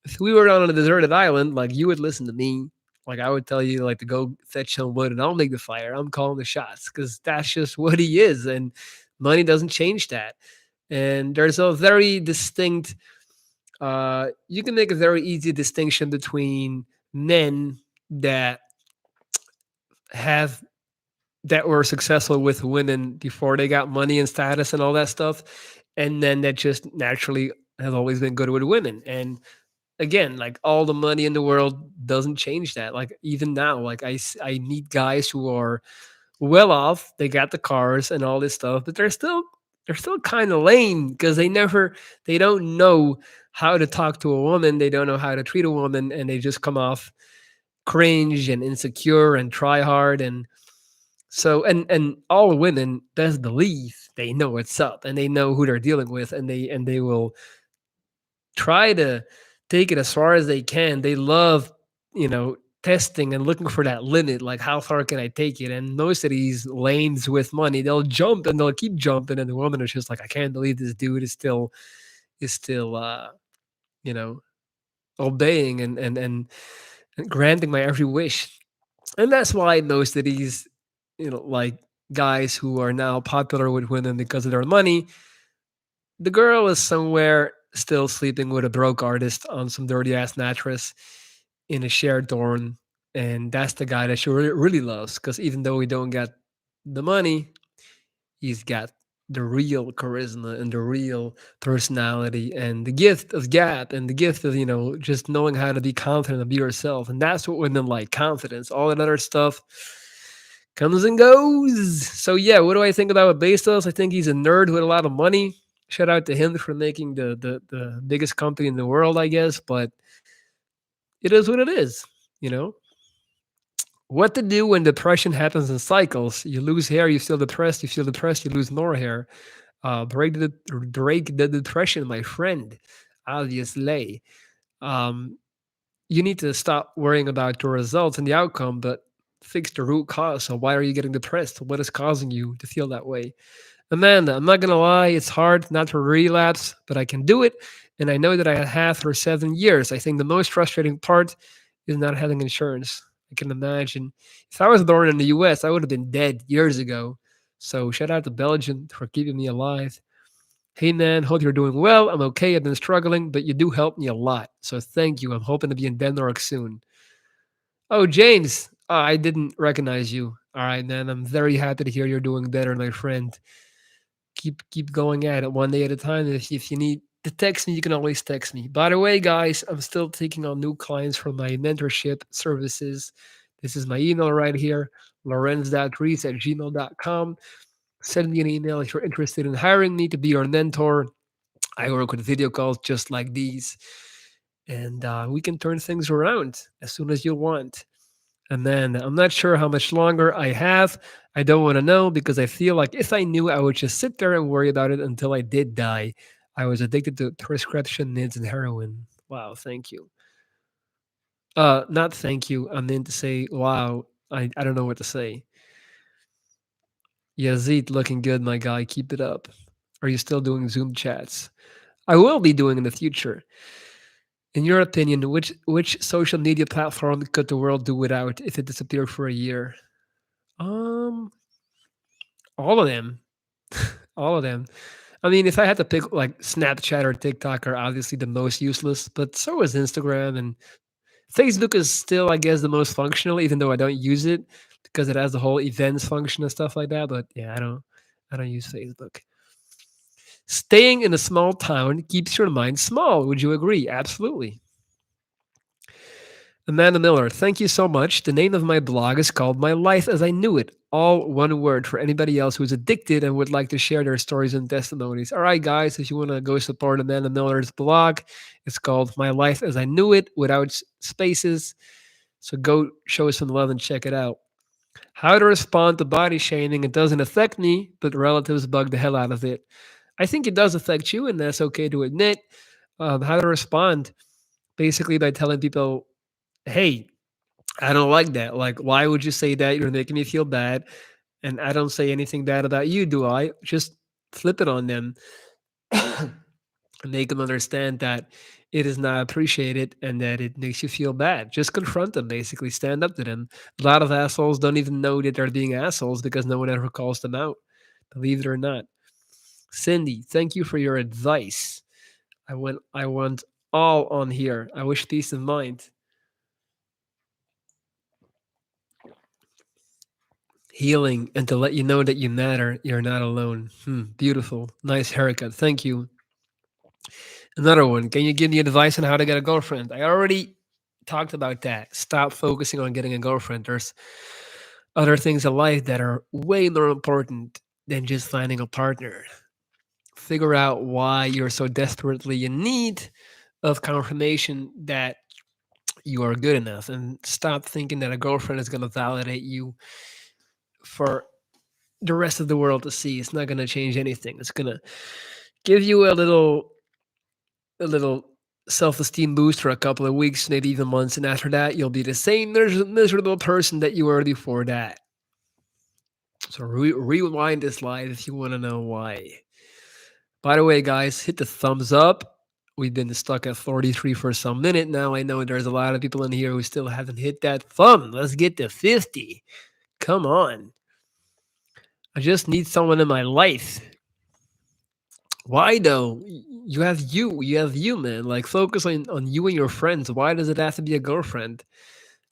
if we were on a deserted island, like you would listen to me. Like I would tell you, like to go fetch some wood, and I'll make the fire. I'm calling the shots because that's just what he is, and money doesn't change that. And there's a very distinct. You can make a very easy distinction between men that have that were successful with women before they got money and status and all that stuff, and then that just naturally have always been good with women. And again, like all the money in the world doesn't change that. Like even now, like I meet guys who are well off, they got the cars and all this stuff, but they're still kind of lame because they don't know how to talk to a woman, they don't know how to treat a woman, and they just come off cringe and insecure and try hard. And so and all women best believe they know what's up and they know who they're dealing with, and they will try to take it as far as they can. They love, testing and looking for that limit, like how far can I take it? And most of these lanes with money, they'll jump and they'll keep jumping, and the woman is just like, I can't believe this dude is still you know, obeying and granting my every wish. And that's why most of these, like guys who are now popular with women because of their money, the girl is somewhere still sleeping with a broke artist on some dirty ass mattress in a shared dorm, and that's the guy that she really loves. Because even though he don't get the money, he's got the real charisma and the real personality and the gift of gab and the gift of just knowing how to be confident and be yourself. And that's what women like: confidence. All that other stuff comes and goes. So yeah, what do I think about Bezos? I think he's a nerd with a lot of money. Shout out to him for making the biggest company in the world, I guess. But it is what it is. You know what to do when depression happens in cycles. You lose hair, you feel depressed. You feel depressed, you lose more hair. Break the depression, my friend. Obviously, um, you need to stop worrying about the results and the outcome, but fix the root cause. So why are you getting depressed? What is causing you to feel that way? Amanda, I'm not gonna lie, it's hard not to relapse, but I can do it. And I know that I have for 7 years. I think the most frustrating part is not having insurance. I can imagine if I was born in the US, I would have been dead years ago. So shout out to Belgium for keeping me alive. Hey man, hope you're doing well. I'm okay. I've been struggling, but you do help me a lot. So thank you. I'm hoping to be in Denmark soon. Oh, James, I didn't recognize you. All right, man. I'm very happy to hear you're doing better, my friend. Keep going at it one day at a time. If you need to text me, you can always text me. By the way, guys, I'm still taking on new clients for my mentorship services. This is my email right here, lorenz.reese@gmail.com. Send me an email if you're interested in hiring me to be your mentor. I work with video calls just like these, and we can turn things around as soon as you want. And then I'm not sure how much longer I have. I don't want to know because I feel like if I knew, I would just sit there and worry about it until I did die. I was addicted to prescription meds and heroin. Wow, thank you. Not thank you. I meant to say wow. I don't know what to say. Yazid, looking good, my guy. Keep it up. Are you still doing Zoom chats? I will be doing in the future. In your opinion, which social media platform could the world do without if it disappeared for a year? Um, all of them. All of them. I mean, if I had to pick, like, Snapchat or TikTok are obviously the most useless, but so is Instagram, and Facebook is still, I guess, the most functional, even though I don't use it because it has the whole events function and stuff like that. But yeah, I don't use Facebook. Staying in a small town keeps your mind small. Would you agree? Absolutely. Amanda Miller, thank you so much. The name of my blog is called My Life as I Knew It. All one word for anybody else who's addicted and would like to share their stories and testimonies. All right, guys, if you want to go support Amanda Miller's blog, it's called My Life as I Knew It without spaces. So go show us some love and check it out. How to respond to body shaming. It doesn't affect me, but relatives bug the hell out of it. I think it does affect you, and that's okay to admit. How to respond, basically by telling people, hey, I don't like that. Like, why would you say that? You're making me feel bad. And I don't say anything bad about you, do I? Just flip it on them and make them understand that it is not appreciated and that it makes you feel bad. Just confront them, basically. Stand up to them. A lot of assholes don't even know that they're being assholes because no one ever calls them out, believe it or not. Cindy, thank you for your advice. I want all on here. I wish peace of mind. Healing and to let you know that you matter. You're not alone. Beautiful. Nice haircut. Thank you. Another one. Can you give me advice on how to get a girlfriend? I already talked about that. Stop focusing on getting a girlfriend. There's other things in life that are way more important than just finding a partner. Figure out why you're so desperately in need of confirmation that you are good enough, and stop thinking that a girlfriend is going to validate you for the rest of the world to see. It's not going to change anything. It's going to give you a little self-esteem boost for a couple of weeks, maybe even months, and after that, you'll be the same miserable person that you were before that. So rewind this slide if you want to know why. By the way, guys, hit the thumbs up. We've been stuck at 43 for some minute now. I know there's a lot of people in here who still haven't hit that thumb. Let's get to 50. Come on. I just need someone in my life. Why though? You have you. You have you, man. Like, focus on you and your friends. Why does it have to be a girlfriend?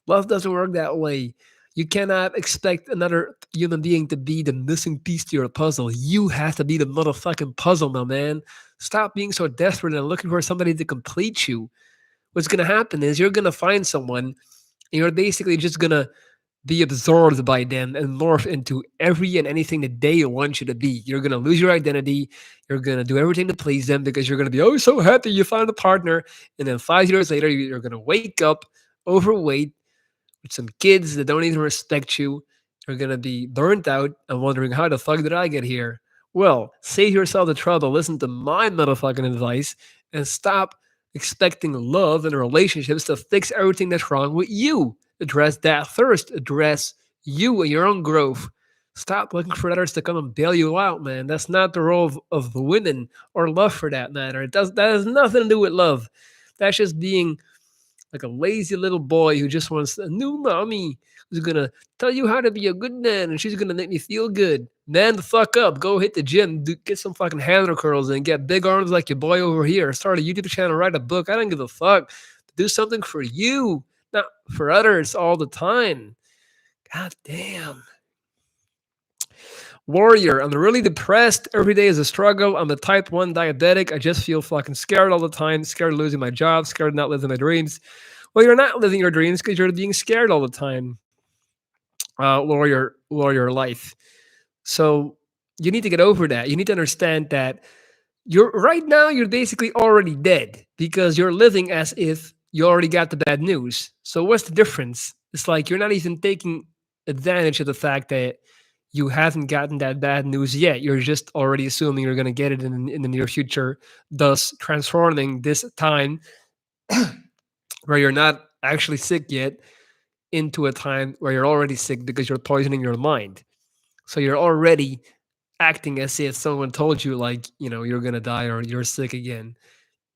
Love doesn't work that way. You cannot expect another human being to be the missing piece to your puzzle. You have to be the motherfucking puzzle, my man. Stop being so desperate and looking for somebody to complete you. What's gonna happen is you're gonna find someone and you're basically just gonna be absorbed by them and morph into every and anything that they want you to be. You're gonna lose your identity. You're gonna do everything to please them because you're gonna be oh so happy you found a partner, and then 5 years later you're gonna wake up overweight with some kids that don't even respect you. You're gonna be burnt out and wondering how the fuck did I get here? Well, save yourself the trouble, listen to my motherfucking advice, and stop expecting love and relationships to fix everything that's wrong with you. Address that first. Address you and your own growth. Stop looking for others to come and bail you out, man. That's not the role of women or love for that matter. That has nothing to do with love. That's just being like a lazy little boy who just wants a new mommy who's gonna tell you how to be a good man and she's gonna make me feel good. Man, the fuck up. Go hit the gym, get some fucking hammer curls and get big arms like your boy over here. Start a YouTube channel, write a book. I don't give a fuck. Do something for you, not for others all the time. God damn. Warrior, I'm really depressed. Every day is a struggle. I'm a type 1 diabetic. I just feel fucking scared all the time. Scared of losing my job. Scared of not living my dreams. Well, you're not living your dreams because you're being scared all the time. Warrior life. So you need to get over that. You need to understand that you're right now, you're basically already dead because you're living as if you already got the bad news. So what's the difference? It's like you're not even taking advantage of the fact that you haven't gotten that bad news yet. You're just already assuming you're going to get it in the near future, thus transforming this time where you're not actually sick yet into a time where you're already sick because you're poisoning your mind. So you're already acting as if someone told you, like, you're going to die or you're sick again.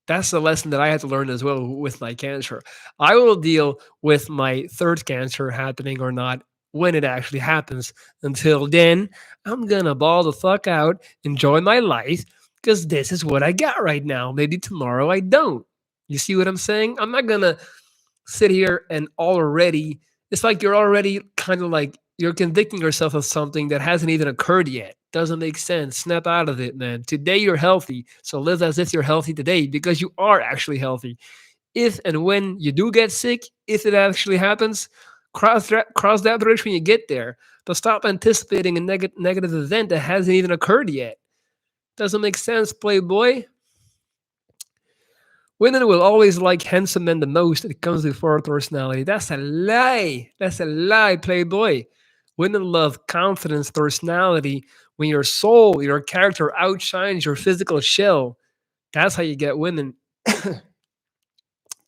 That's the lesson that I had to learn as well with my cancer. I will deal with my third cancer happening or not when it actually happens. Until then, I'm gonna ball the fuck out, enjoy my life, because this is what I got right now. Maybe tomorrow I don't. You see what I'm saying? I'm not gonna sit here and already, it's like you're already kind of like you're convicting yourself of something that hasn't even occurred yet. Doesn't make sense. Snap out of it, man. Today you're healthy, so live as if you're healthy today because you are actually healthy. If and when you do get sick, if it actually happens, cross that bridge when you get there. But stop anticipating a negative event that hasn't even occurred yet. Doesn't make sense, playboy. Women will always like handsome men the most. It comes before personality. That's a lie. That's a lie, playboy. Women love confidence, personality. When your soul, your character outshines your physical shell, that's how you get women.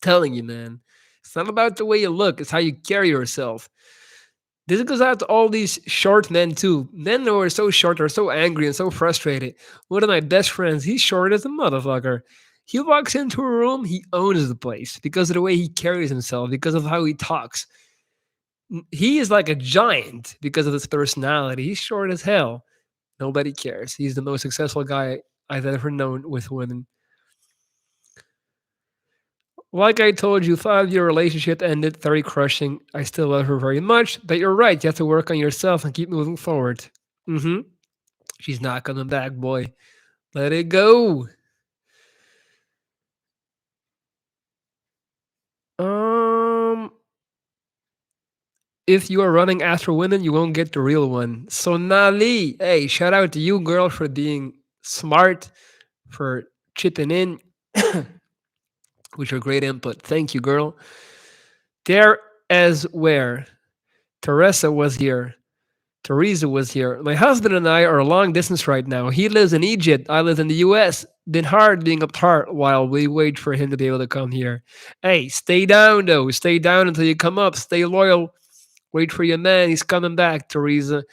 Telling you, man. It's not about the way you look, it's how you carry yourself. This goes out to all these short men too. Men who are so short are so angry and so frustrated. One of my best friends, he's short as a motherfucker. He walks into a room, he owns the place because of the way he carries himself, because of how he talks. He is like a giant because of his personality. He's short as hell. Nobody cares. He's the most successful guy I've ever known with women. Like I told you, 5-year relationship ended, very crushing. I still love her very much, but you're right. You have to work on yourself and keep moving forward. Mm-hmm. She's not coming back, boy. Let it go. Um, if you are running after women, you won't get the real one. So Nali, hey, shout out to you, girl, for being smart, for chipping in with your great input. Thank you, girl. There as where Teresa was here. Teresa was here. My husband and I are long distance right now. He lives in Egypt. I live in the US. Been hard being apart while we wait for him to be able to come here. Hey, stay down though. Stay down until you come up. Stay loyal. Wait for your man. He's coming back, Teresa.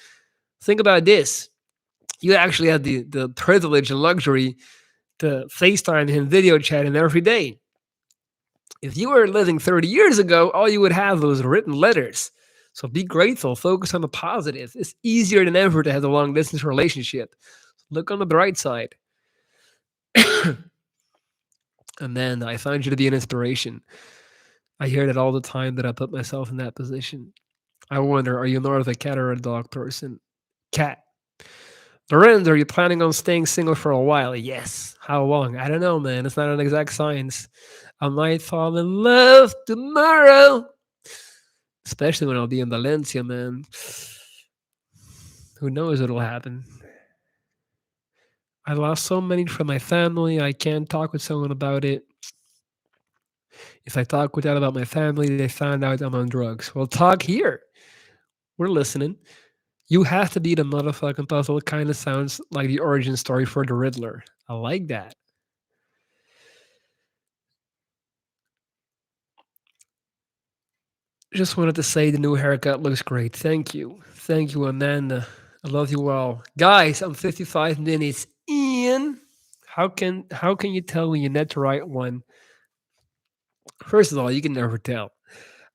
Think about this. You actually have the privilege and luxury to FaceTime him, video chat him every day. If you were living 30 years ago, all you would have was written letters. So be grateful, focus on the positive. It's easier than ever to have a long distance relationship. Look on the bright side. Amanda, I found you to be an inspiration. I hear that all the time that I put myself in that position. I wonder, are you more of a cat or a dog person? Cat. Lorenz, are you planning on staying single for a while? Yes. How long? I don't know, man. It's not an exact science. I might fall in love tomorrow, especially when I'll be in Valencia, man. Who knows what'll happen? I lost so many from my family. I can't talk with someone about it. If I talk with that about my family, they find out I'm on drugs. Well, talk here. We're listening. You have to be the motherfucking puzzle. Kind of sounds like the origin story for the Riddler. I like that. Just wanted to say the new haircut looks great. Thank you. Thank you, Amanda. I love you all. Guys, I'm 55 minutes in. How can you tell when you're not the right one? First of all, you can never tell.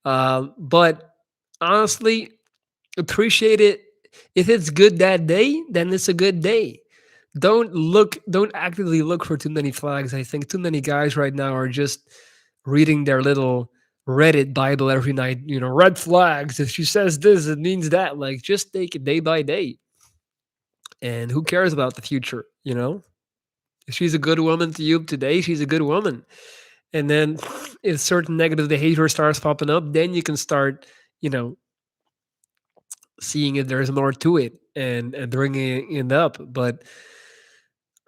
But honestly, appreciate it. If it's good that day, then it's a good day. Don't actively look for too many flags. I think too many guys right now are just reading their little Reddit Bible every night. Red flags. If she says this, it means that. Like, just take it day by day. And who cares about the future? If she's a good woman to you today, she's a good woman. And then if certain negative behavior starts popping up, then you can start, you know, seeing if there's more to it and bringing it up. But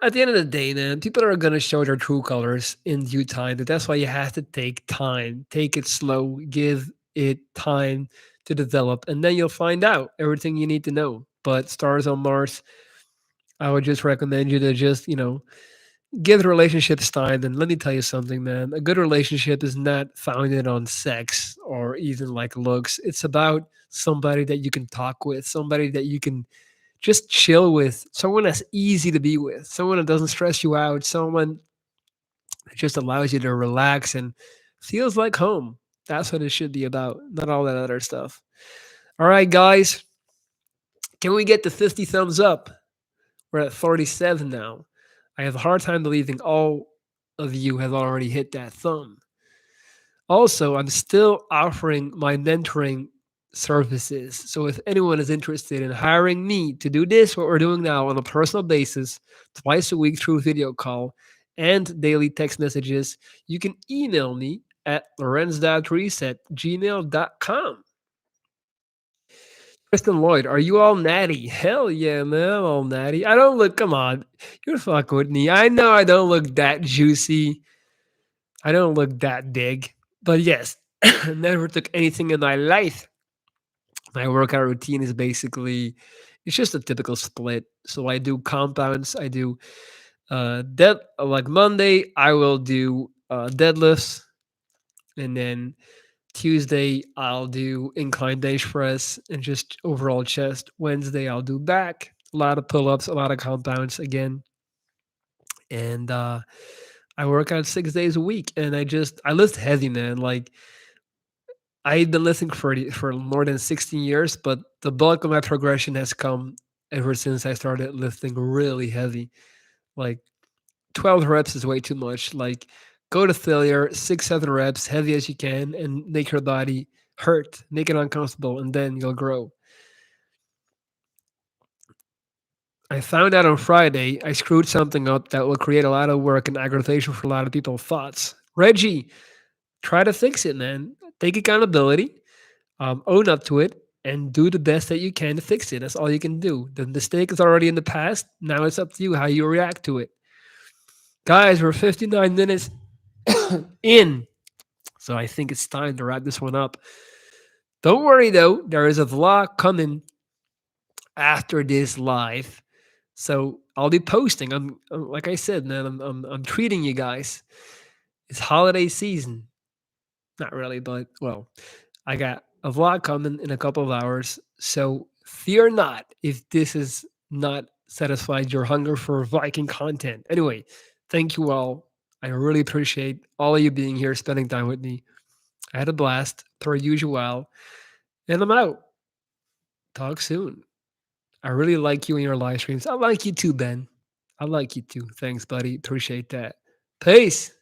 at the end of the day, man, people are gonna show their true colors in due time. But that's why you have to take time, take it slow, give it time to develop, and then you'll find out everything you need to know. But stars on Mars, I would just recommend you to just, give the relationships time. And let me tell you something, man. A good relationship is not founded on sex or even like looks. It's about somebody that you can talk with, somebody that you can just chill with, someone that's easy to be with, someone that doesn't stress you out, someone that just allows you to relax and feels like home. That's what it should be about, not all that other stuff. All right, guys, can we get the 50 thumbs up? We're at 47 now. I have a hard time believing all of you have already hit that thumb. Also, I'm still offering my mentoring services. So if anyone is interested in hiring me to do this, what we're doing now on a personal basis, twice a week through video call and daily text messages, you can email me at lorenz.reese@gmail.com. Kristen Lloyd, are you all natty? Hell yeah, man, I'm all natty. I don't look, come on, you're fucking with me. I know I don't look that juicy. I don't look that big. But yes, never took anything in my life. My workout routine is basically, it's just a typical split. So I do compounds. I do dead like Monday. I will do deadlifts, and then Tuesday I'll do incline bench press and just overall chest. Wednesday I'll do back. A lot of pull ups, a lot of compounds again, and I work out 6 days a week. And I lift heavy, man. Like I've been lifting for more than 16 years, but the bulk of my progression has come ever since I started lifting really heavy. Like 12 reps is way too much. Like go to failure, 6, 7 reps, heavy as you can, and make your body hurt, make it uncomfortable, and then you'll grow. I found out on Friday I screwed something up that will create a lot of work and aggravation for a lot of people's thoughts. Reggie, try to fix it, man. Take accountability, own up to it, and do the best that you can to fix it. That's all you can do. The mistake is already in the past. Now it's up to you how you react to it. Guys, we're 59 minutes in, so I think it's time to wrap this one up. Don't worry though, there is a vlog coming after this live. So I'll be posting. Like I said, man, I'm treating you guys. It's holiday season. Not really, but well, I got a vlog coming in a couple of hours. So fear not if this is not satisfied your hunger for Viking content. Anyway, thank you all. I really appreciate all of you being here, spending time with me. I had a blast, per usual, and I'm out. Talk soon. I really like you in your live streams. I like you too, Ben. I like you too. Thanks, buddy. Appreciate that. Peace.